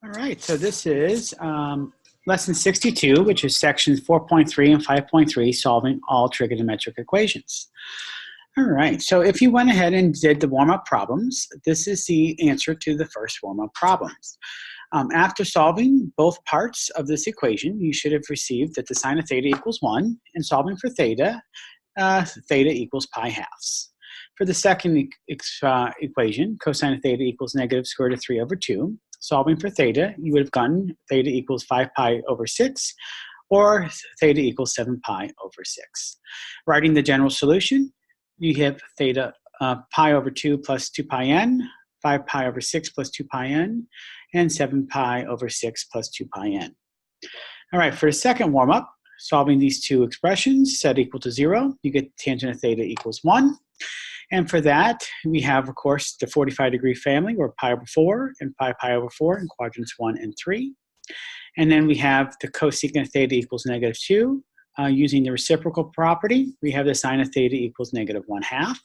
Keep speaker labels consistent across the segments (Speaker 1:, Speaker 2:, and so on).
Speaker 1: All right, so this is lesson 62, which is sections 4.3 and 5.3, solving all trigonometric equations. All right, so if you went ahead and did the warm-up problems, this is the answer to the first warm-up problems. After solving both parts of this equation, you should have received that the sine of theta equals 1, and solving for theta, theta equals pi halves. For the second equation, cosine of theta equals negative square root of 3 over 2. Solving for theta, you would have gotten theta equals 5 pi over 6, or theta equals 7 pi over 6. Writing the general solution, you have theta pi over 2 plus 2 pi n, 5 pi over 6 plus 2 pi n, and 7 pi over 6 plus 2 pi n. All right, for the second warm-up, solving these two expressions, set equal to 0, you get tangent of theta equals 1. And for that, we have, of course, the 45-degree family, where pi over 4 and pi over 4 in quadrants 1 and 3. And then we have the cosecant of theta equals negative 2. Using the reciprocal property, we have the sine of theta equals negative 1/2.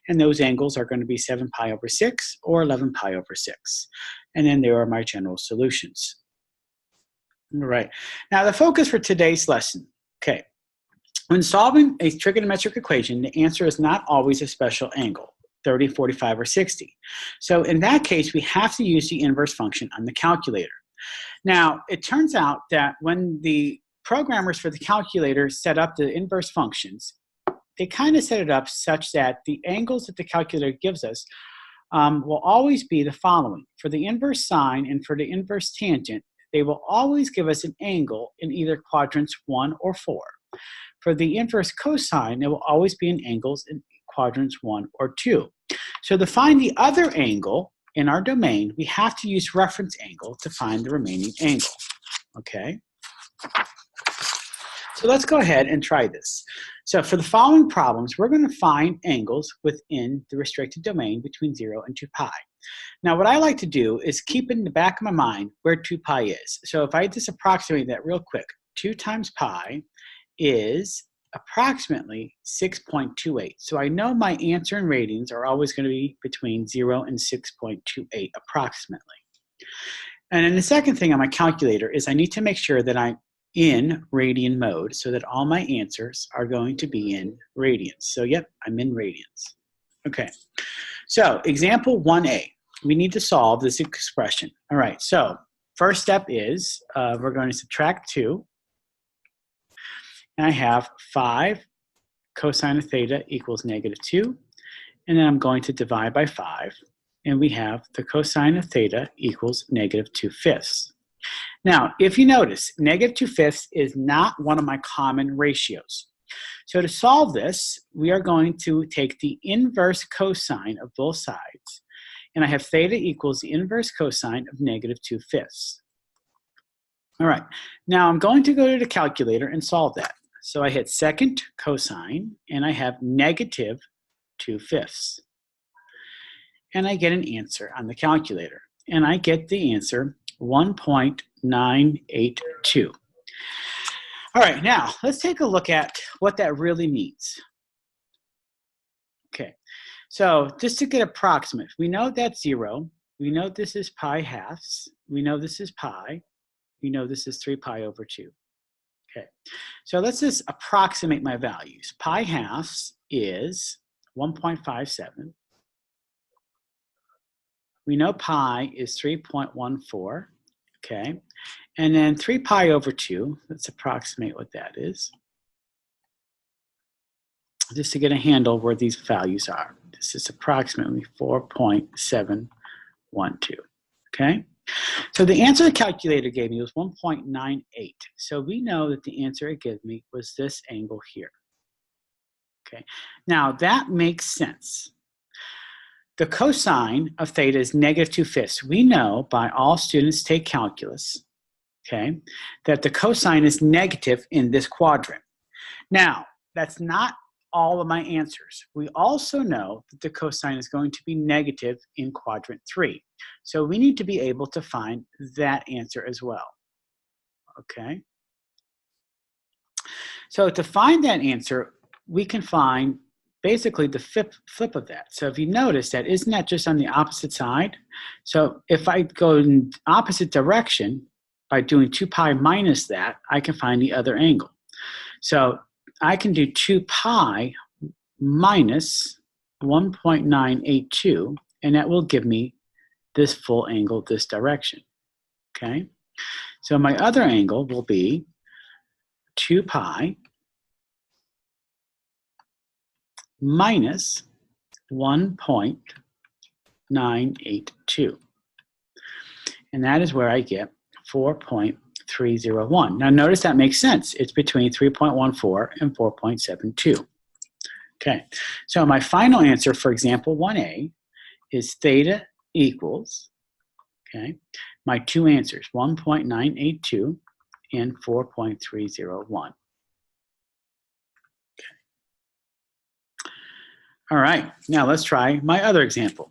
Speaker 1: And those angles are going to be 7 pi over 6 or 11 pi over 6. And then there are my general solutions. All right. Now, the focus for today's lesson, okay. When solving a trigonometric equation, the answer is not always a special angle, 30, 45, or 60. So in that case, we have to use the inverse function on the calculator. Now, it turns out that when the programmers for the calculator set up the inverse functions, they kind of set it up such that the angles that the calculator gives us will always be the following. For the inverse sine and for the inverse tangent, they will always give us an angle in either quadrants 1 or 4. For the inverse cosine, there will always be an angles in quadrants 1 or 2. So to find the other angle in our domain, we have to use reference angle to find the remaining angle, okay? So let's go ahead and try this. So for the following problems, we're going to find angles within the restricted domain between 0 and 2 pi. Now, what I like to do is keep in the back of my mind where 2 pi is. So if I just approximate that real quick, 2 times pi is approximately 6.28. So I know my answer in radians are always going to be between 0 and 6.28 approximately. And then the second thing on my calculator is I need to make sure that I'm in radian mode so that all my answers are going to be in radians. So yep, I'm in radians. Okay, so example 1a, we need to solve this expression. All right, so first step is we're going to subtract 2. And I have 5 cosine of theta equals negative 2. And then I'm going to divide by 5. And we have the cosine of theta equals negative 2/5. Now, if you notice, negative 2/5 is not one of my common ratios. So to solve this, we are going to take the inverse cosine of both sides. And I have theta equals the inverse cosine of negative 2/5. All right, now I'm going to go to the calculator and solve that. So I hit second cosine, and I have negative 2/5. And I get an answer on the calculator. And I get the answer 1.982. All right, now let's take a look at what that really means. Okay, so just to get approximate, we know that's 0. We know this is pi halves. We know this is pi. We know this is 3 pi over 2. Okay, so let's just approximate my values. Pi halves is 1.57. We know pi is 3.14, okay? And then 3 pi over 2, let's approximate what that is, just to get a handle where these values are. This is approximately 4.712, okay? So the answer the calculator gave me was 1.98. So we know that the answer it gave me was this angle here. Okay, now that makes sense. The cosine of theta is negative 2/5. We know by all students take calculus, okay, that the cosine is negative in this quadrant. Now, that's not all of my answers. We also know that the cosine is going to be negative in quadrant 3. So we need to be able to find that answer as well, okay? So to find that answer, we can find basically the flip of that. So if you notice that, isn't that just on the opposite side? So if I go in opposite direction by doing 2 pi minus that, I can find the other angle. So I can do 2 pi minus 1.982, and that will give me this full angle this direction, okay? So my other angle will be 2 pi minus 1.982. And that is where I get 4.301. Now notice that makes sense. It's between 3.14 and 4.72. Okay, so my final answer for example 1a is theta equals, okay, my two answers, 1.982 and 4.301. All right, now let's try my other example.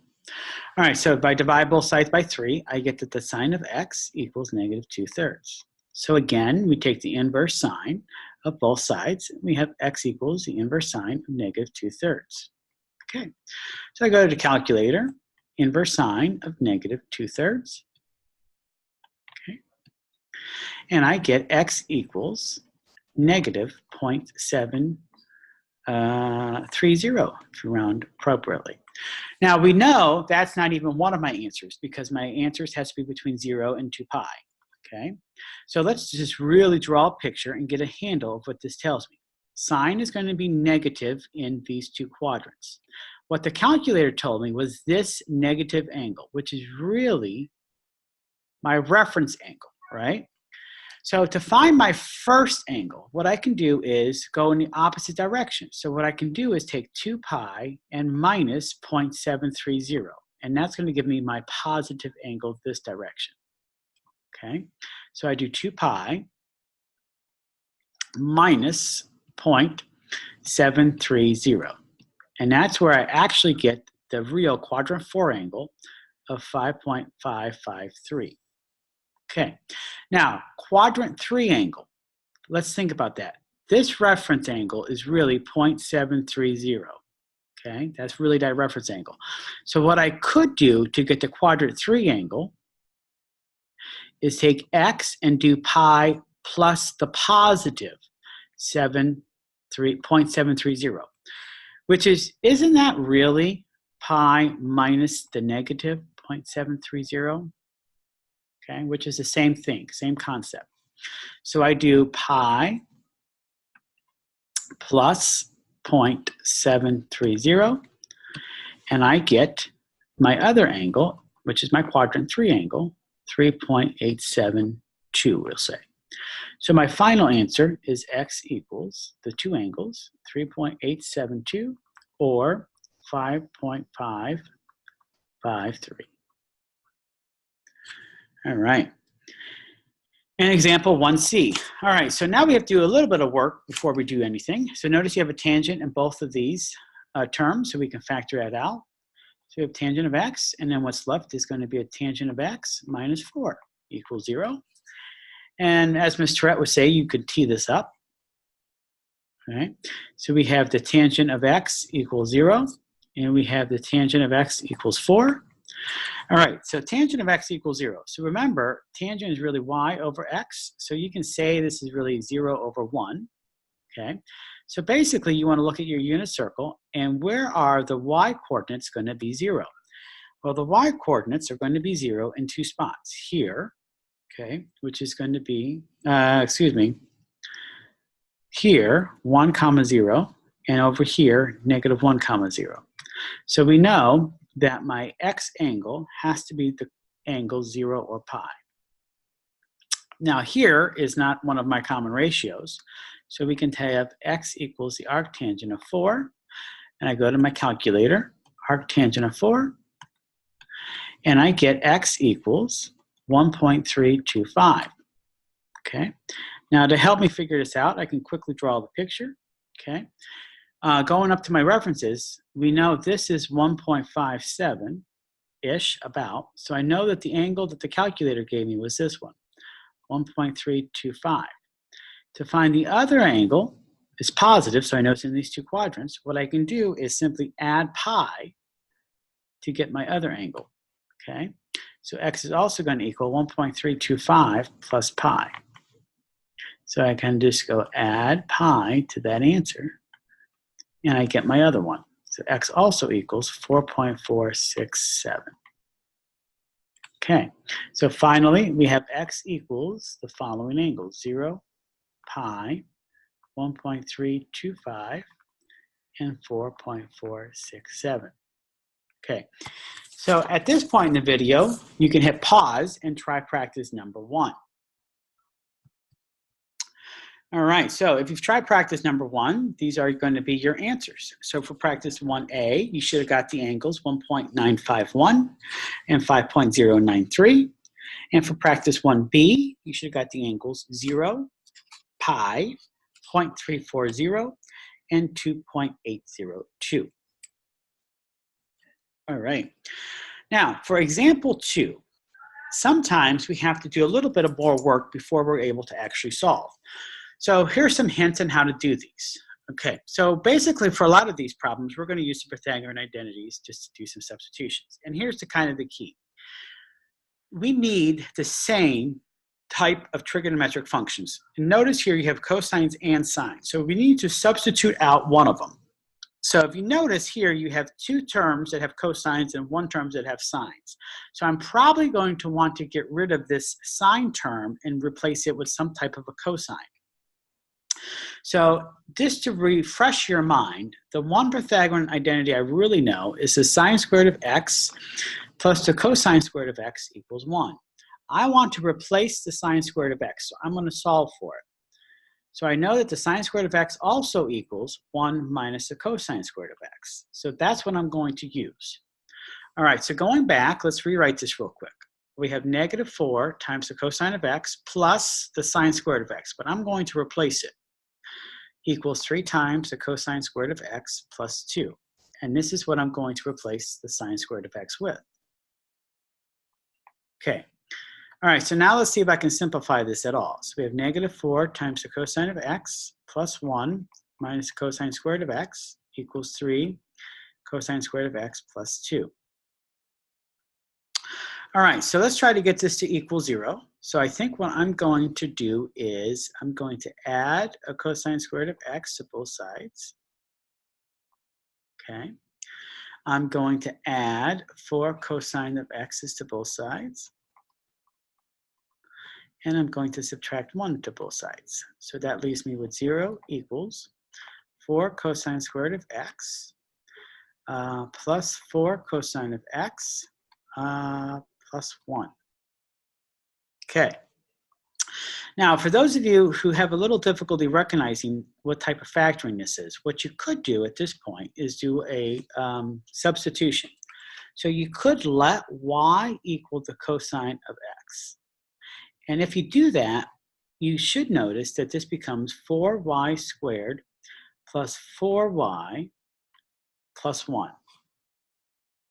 Speaker 1: All right, so if I divide both sides by 3, I get that the sine of x equals negative 2/3. So again, we take the inverse sine of both sides. We have x equals the inverse sine of negative 2/3. Okay, so I go to the calculator, inverse sine of negative 2/3. Okay, and I get x equals negative 0.730 if you round appropriately. Now we know that's not even one of my answers because my answers has to be between 0 and 2 pi. Okay, so let's just really draw a picture and get a handle of what this tells me. Sine is going to be negative in these two quadrants. What the calculator told me was this negative angle, which is really my reference angle, right? So to find my first angle, what I can do is go in the opposite direction. So what I can do is take 2 pi and minus 0.730, and that's going to give me my positive angle this direction. Okay, so I do 2 pi minus 0.730, and that's where I actually get the real quadrant 4 angle of 5.553. Okay, now quadrant 3 angle, let's think about that. This reference angle is really 0.730, okay? That's really that reference angle. So what I could do to get the quadrant 3 angle is take x and do pi plus the positive 0.730, which is, isn't that really pi minus the negative 0.730? Okay, which is the same thing, same concept. So I do pi plus 0.730, and I get my other angle, which is my quadrant 3 angle, 3.872, we'll say. So my final answer is x equals the two angles, 3.872 or 5.553. All right. And example 1c. All right, so now we have to do a little bit of work before we do anything. So notice you have a tangent in both of these terms, so we can factor that out. So we have tangent of x, and then what's left is going to be a tangent of x minus 4 equals 0. And as Ms. Tourette would say, you could tee this up. All right, so we have the tangent of x equals 0, and we have the tangent of x equals 4. All right, so tangent of x equals 0. So remember, tangent is really y over x. So you can say this is really 0 over 1. Okay, so basically you want to look at your unit circle, and where are the y coordinates going to be 0? Well, the y coordinates are going to be 0 in two spots. Here, okay, which is going to be, here, 1 comma 0, and over here, negative 1 comma 0. So we know that my x angle has to be the angle 0 or pi. Now here is not one of my common ratios, so we can have x equals the arctangent of 4, and I go to my calculator, arctangent of 4, and I get x equals 1.325. Okay, now to help me figure this out, I can quickly draw the picture. Okay. Going up to my references, we know this is 1.57-ish about, so I know that the angle that the calculator gave me was this one, 1.325. To find the other angle, is positive, so I know it's in these two quadrants. What I can do is simply add pi to get my other angle, okay? So x is also going to equal 1.325 plus pi. So I can just go add pi to that answer, and I get my other one. So x also equals 4.467. Okay, so finally we have x equals the following angles: 0, pi, 1.325, and 4.467. Okay, so at this point in the video, you can hit pause and try practice number 1. All right, so if you've tried practice number 1, these are going to be your answers. So for practice 1A, you should have got the angles 1.951 and 5.093. And for practice 1B, you should have got the angles 0, pi, 0.340, and 2.802. All right. Now, for example 2, sometimes we have to do a little bit of more work before we're able to actually solve. So here's some hints on how to do these. Okay, so basically for a lot of these problems, we're going to use the Pythagorean identities just to do some substitutions. And here's the kind of the key. We need the same type of trigonometric functions. And notice here you have cosines and sines. So we need to substitute out one of them. So if you notice here, you have 2 terms that have cosines and 1 term that have sines. So I'm probably going to want to get rid of this sine term and replace it with some type of a cosine. So just to refresh your mind, the one Pythagorean identity I really know is the sine squared of x plus the cosine squared of x equals 1. I want to replace the sine squared of x, so I'm going to solve for it. So I know that the sine squared of x also equals 1 minus the cosine squared of x. So that's what I'm going to use. All right, so going back, let's rewrite this real quick. We have negative 4 times the cosine of x plus the sine squared of x, but I'm going to replace it. Equals 3 times the cosine squared of x plus 2. And this is what I'm going to replace the sine squared of x with. Okay. All right, so now let's see if I can simplify this at all. So we have negative 4 times the cosine of x plus 1 minus the cosine squared of x equals 3 cosine squared of x plus 2. All right, so let's try to get this to equal 0. So I think what I'm going to do is I'm going to add a cosine squared of x to both sides. Okay. I'm going to add 4 cosine of x's to both sides. And I'm going to subtract 1 to both sides. So that leaves me with 0 equals 4 cosine squared of x plus 4 cosine of x plus 1. Okay. Now, for those of you who have a little difficulty recognizing what type of factoring this is, what you could do at this point is do a substitution. So you could let y equal the cosine of x. And if you do that, you should notice that this becomes 4y squared plus 4y plus 1.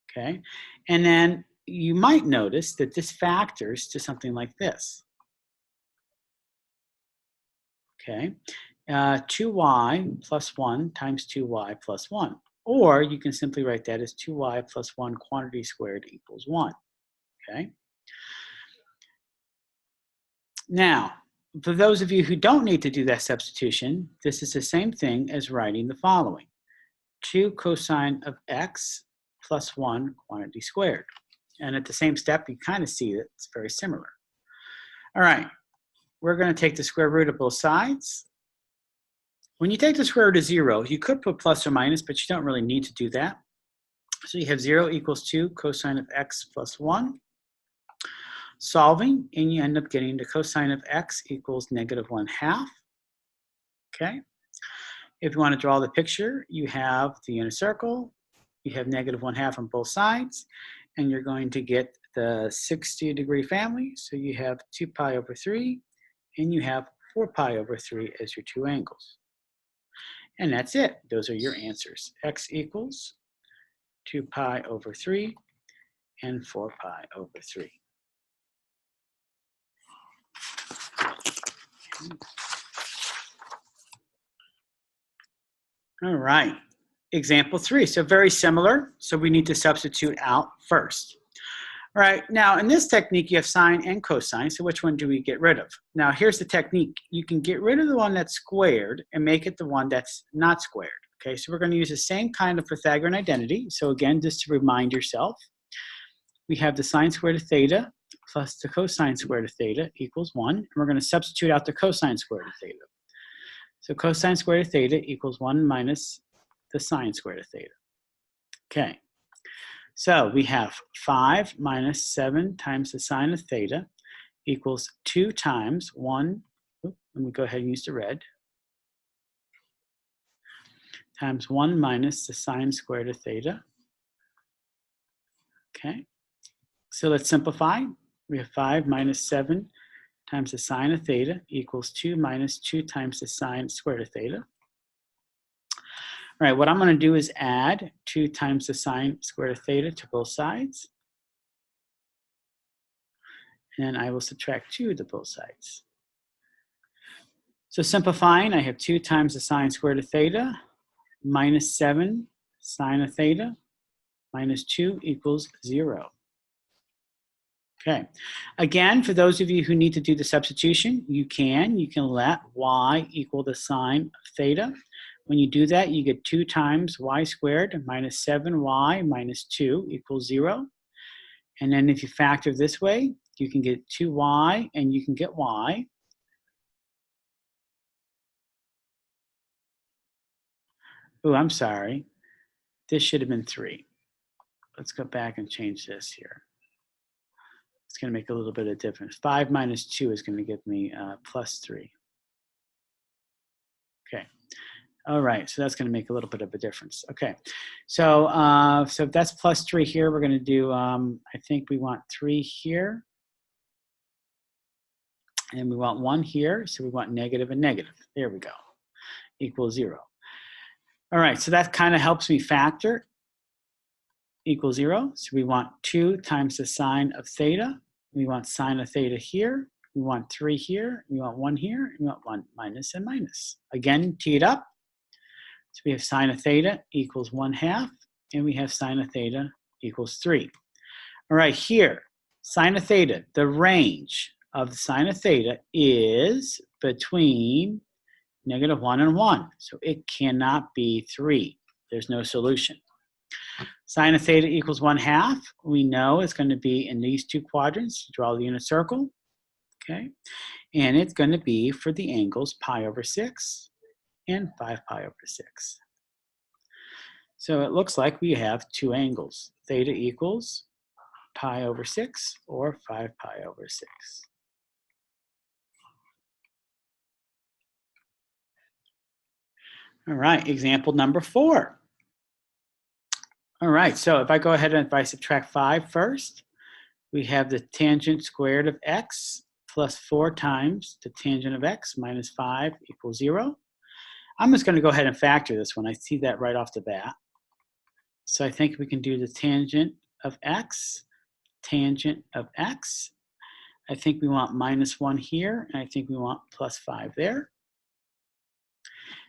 Speaker 1: Okay? And then you might notice that this factors to something like this. Okay? 2y plus 1 times 2y plus 1. Or you can simply write that as 2y plus 1 quantity squared equals 1. Okay? Now, for those of you who don't need to do that substitution, this is the same thing as writing the following. 2 cosine of x plus 1 quantity squared. And at the same step, you kind of see that it's very similar. All right, we're going to take the square root of both sides. When you take the square root of 0, you could put plus or minus, but you don't really need to do that. So you have 0 equals 2 cosine of x plus 1. Solving, and you end up getting the cosine of x equals negative 1/2. Okay. If you want to draw the picture, you have the unit circle, you have negative 1/2 on both sides, and you're going to get the 60-degree family. So you have 2 pi over 3, and you have 4 pi over 3 as your 2 angles. And that's it. Those are your answers. X equals 2 pi over 3 and 4 pi over 3. All right, example 3. So very similar. So we need to substitute out first. All right, now in this technique, you have sine and cosine. So which one do we get rid of? Now here's the technique. You can get rid of the one that's squared and make it the one that's not squared. Okay, so we're going to use the same kind of Pythagorean identity. So again, just to remind yourself, we have the sine squared of theta plus the cosine squared of theta equals 1. And we're going to substitute out the cosine squared of theta. So cosine squared of theta equals 1 minus the sine squared of theta. Okay, so we have 5 minus 7 times the sine of theta equals 2 times 1, let me go ahead and use the red, times 1 minus the sine squared of theta. Okay, so let's simplify. We have 5 minus 7 times the sine of theta equals 2 minus 2 times the sine squared of theta. All right, what I'm going to do is add 2 times the sine squared of theta to both sides. And I will subtract 2 to both sides. So simplifying, I have 2 times the sine squared of theta minus 7 sine of theta minus 2 equals 0. Okay, again, for those of you who need to do the substitution, you can let y equal the sine of theta. When you do that, you get 2 times y squared minus 7y minus 2 equals 0. And then if you factor this way, you can get 2y and you can get y. Oh, I'm sorry. This should have been 3. Let's go back and change this here. It's going to make a little bit of difference. 5 minus 2 is going to give me plus 3. Okay. All right, so that's going to make a little bit of a difference. Okay, so so if that's plus 3 here, we're going to do, I think we want 3 here. And we want 1 here, so we want negative and negative. There we go, equals 0. All right, so that kind of helps me factor equals 0. So we want 2 times the sine of theta. We want sine of theta here. We want 3 here. We want 1 here. We want 1 minus and minus. Again, tee it up. So we have sine of theta equals 1/2, and we have sine of theta equals 3. All right, here, sine of theta, the range of the sine of theta is between negative 1 and 1. So it cannot be 3. There's no solution. Sine of theta equals 1/2. We know it's going to be in these 2 quadrants. Draw the unit circle. Okay, and it's going to be for the angles pi over 6 and 5 pi over 6. So it looks like we have 2 angles. Theta equals pi over 6 or 5 pi over 6. All right, example number 4. All right, so if I go ahead and if I subtract 5 first, we have the tangent squared of x plus 4 times the tangent of x minus 5 equals 0. I'm just going to go ahead and factor this one. I see that right off the bat. So I think we can do the tangent of x, tangent of x. I think we want minus 1 here, and I think we want plus 5 there.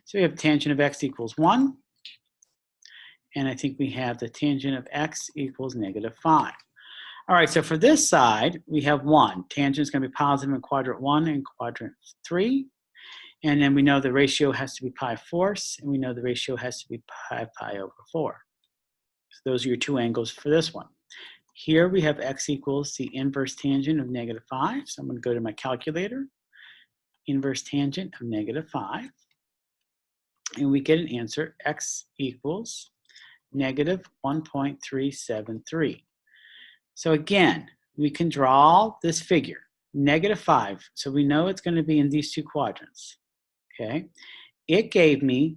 Speaker 1: So we have tangent of x equals 1. And I think we have the tangent of x equals negative 5. All right, so for this side, we have 1. Tangent is going to be positive in quadrant 1 and quadrant 3. And then we know the ratio has to be pi fourths, and we know the ratio has to be pi over 4. So those are your 2 angles for this one. Here we have x equals the inverse tangent of negative 5. So I'm going to go to my calculator. Inverse tangent of negative 5. And we get an answer, x equals negative 1.373. So again, we can draw this figure, negative 5. So we know it's going to be in these 2 quadrants. Okay, it gave me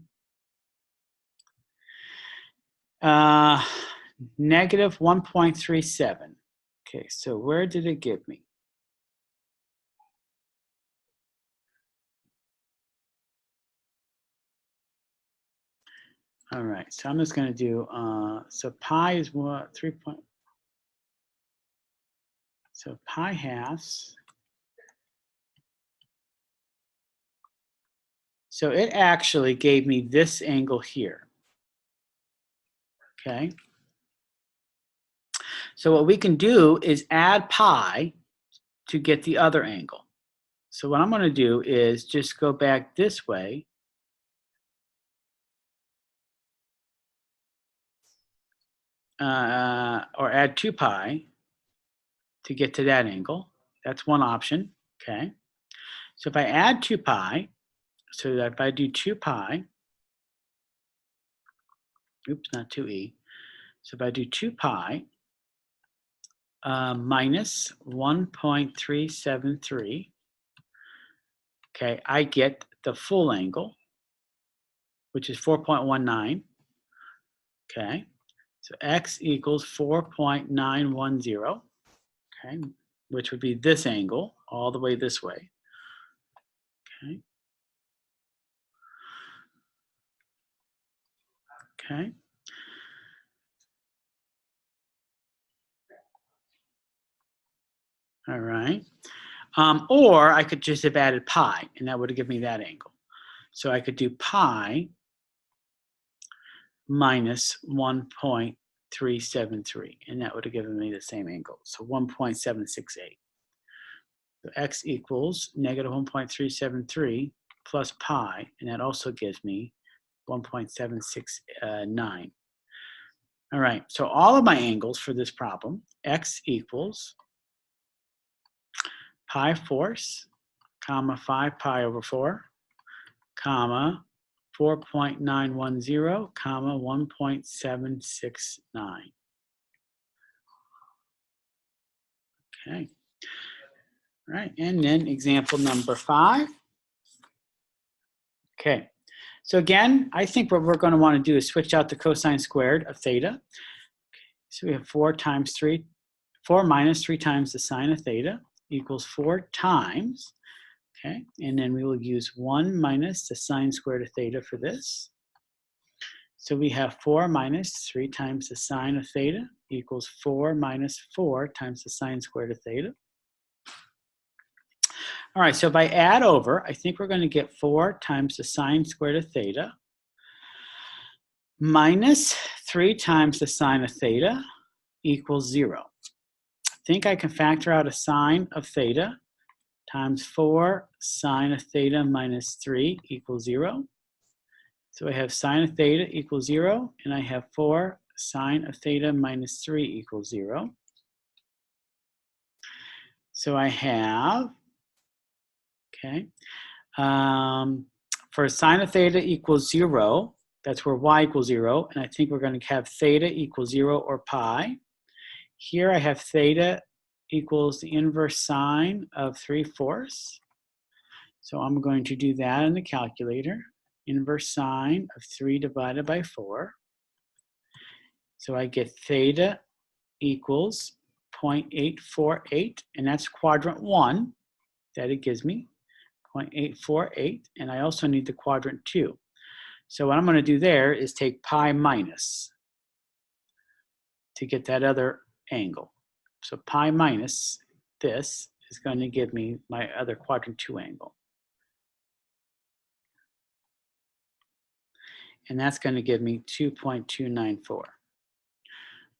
Speaker 1: negative 1.37. Okay, so where did it give me? All right, so I'm just going to do, so pi is what, 3. So pi halves. So it actually gave me this angle here. Okay. So what we can do is add pi to get the other angle. So what I'm going to do is just go back this way. Or add 2 pi to get to that angle. That's one option. Okay. So if I add 2 pi, so that if I do 2 pi, oops, not 2e. So if I do 2 pi minus 1.373, okay, I get the full angle, which is 4.19. Okay, so x equals 4.910, okay, which would be this angle all the way this way. Okay. Okay. All right. Or I could just have added pi, and that would have given me that angle. So I could do pi minus 1.373, and that would have given me the same angle. So 1.768. So x equals negative 1.373 plus pi, and that also gives me 1.769. All right, so all of my angles for this problem, x equals pi fourths, comma 5 pi over 4, comma 4.910, comma 1.769. Okay. All right, and then example number 5. Okay, so again, I think what we're going to want to do is switch out the cosine squared of theta. So we have 4 minus 3 times the sine of theta equals 4 times, okay, and then we will use 1 minus the sine squared of theta for this. So we have 4 minus 3 times the sine of theta equals 4 minus 4 times the sine squared of theta. All right, so if I add over, I think we're going to get 4 times the sine squared of theta minus 3 times the sine of theta equals 0. I think I can factor out a sine of theta times 4 sine of theta minus 3 equals 0. So I have sine of theta equals 0, and I have 4 sine of theta minus 3 equals 0. So I have, okay, for sine of theta equals 0, that's where y equals 0, and I think we're going to have theta equals 0 or pi. Here I have theta equals the inverse sine of 3/4. So I'm going to do that in the calculator. Inverse sine of 3 divided by 4. So I get theta equals 0.848, and that's quadrant 1 that it gives me, 0.848, and I also need the quadrant 2. So what I'm going to do there is take pi minus to get that other angle. So pi minus this is going to give me my other quadrant 2 angle. And that's going to give me 2.294.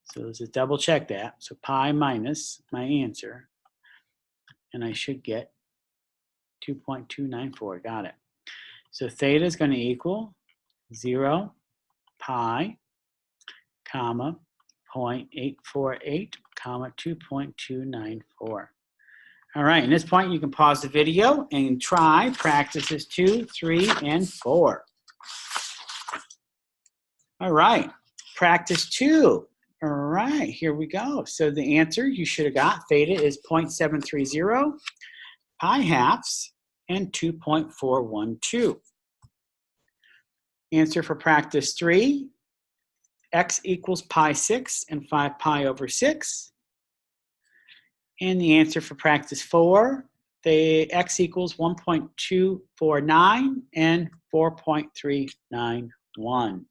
Speaker 1: So let's just double check that. So pi minus my answer, and I should get 2.294. Got it. So theta is going to equal 0 pi, comma, 0.848, comma, 2.294. All right, at this point you can pause the video and try practices 2, 3, and 4. All right, practice 2. All right, here we go. So the answer you should have got, theta is 0.730, pi halves, and 2.412. Answer for practice 3, x equals pi 6 and 5 pi over 6. And the answer for practice 4, the x equals 1.249 and 4.391.